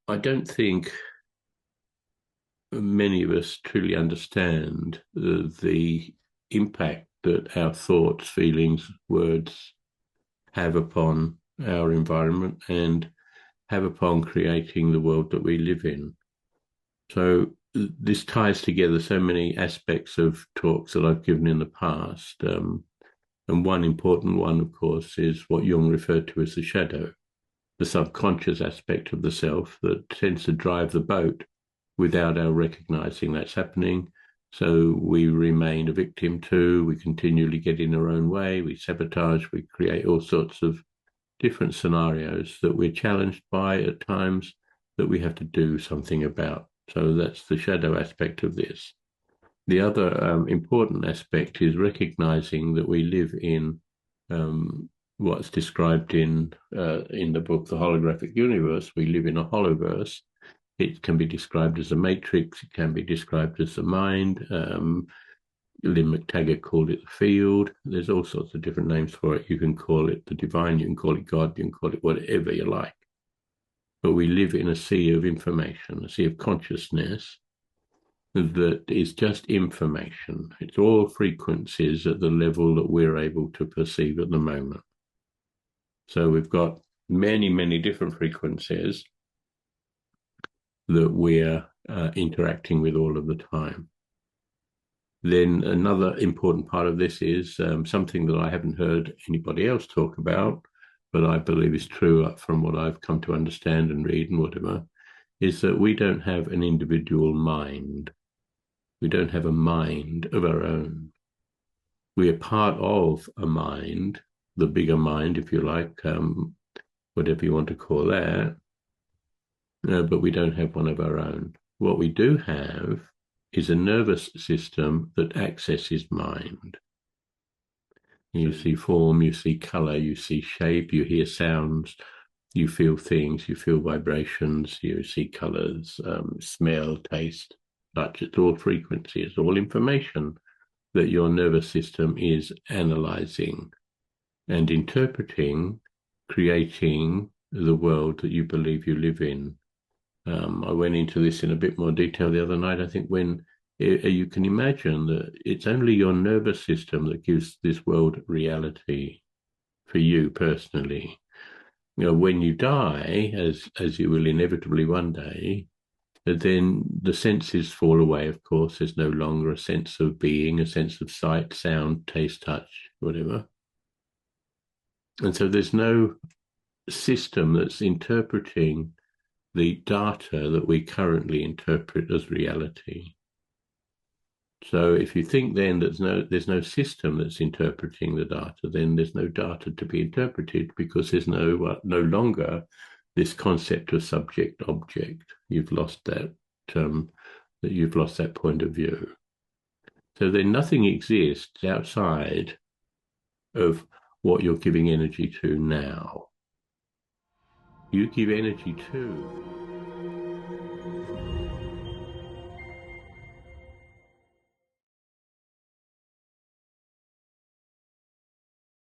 I don't think many of us truly understand the impact that our thoughts, feelings, words have upon our environment and have upon creating the world that we live in. So this ties together so many aspects of talks that I've given in the past. And one important one, of course, is what Jung referred to as the shadow, the subconscious aspect of the self that tends to drive the boat without our recognizing that's happening. So we remain a victim to, we continually get in our own way, we sabotage, we create all sorts of different scenarios that we're challenged by at times that we have to do something about. So that's the shadow aspect of this. The other important aspect is recognizing that we live in what's described in the book, The Holographic Universe. We live in a holoverse. It can be described as a matrix. It can be described as the mind. Lynn McTaggart called it the field. There's all sorts of different names for it. You can call it the divine. You can call it God. You can call it whatever you like. But we live in a sea of information, a sea of consciousness that is just information. It's all frequencies at the level that we're able to perceive at the moment. So we've got many, many different frequencies that we're interacting with all of the time. Then another important part of this is something that I haven't heard anybody else talk about, but I believe is true from what I've come to understand and read and whatever, is that we don't have an individual mind. We don't have a mind of our own. We are part of a mind, the bigger mind, if you like, whatever you want to call that, but we don't have one of our own. What we do have is a nervous system that accesses mind. You see form, you see color, you see shape, you hear sounds, you feel things, you feel vibrations, you see colors, smell, taste, touch. It's all frequency, it's all information that your nervous system is analyzing and interpreting, creating the world that you believe you live in. I went into this in a bit more detail the other night. I think when you can imagine that it's only your nervous system that gives this world reality for you personally. You know, when you die, as you will inevitably one day, then the senses fall away, of course. There's no longer a sense of being, a sense of sight, sound, taste, touch, whatever. And so there's no system that's interpreting the data that we currently interpret as reality. So if you think then that there's no system that's interpreting the data, then there's no data to be interpreted because there's no longer this concept of subject object. You've lost that you've lost that point of view. So then nothing exists outside of what you're giving energy to now. You give energy to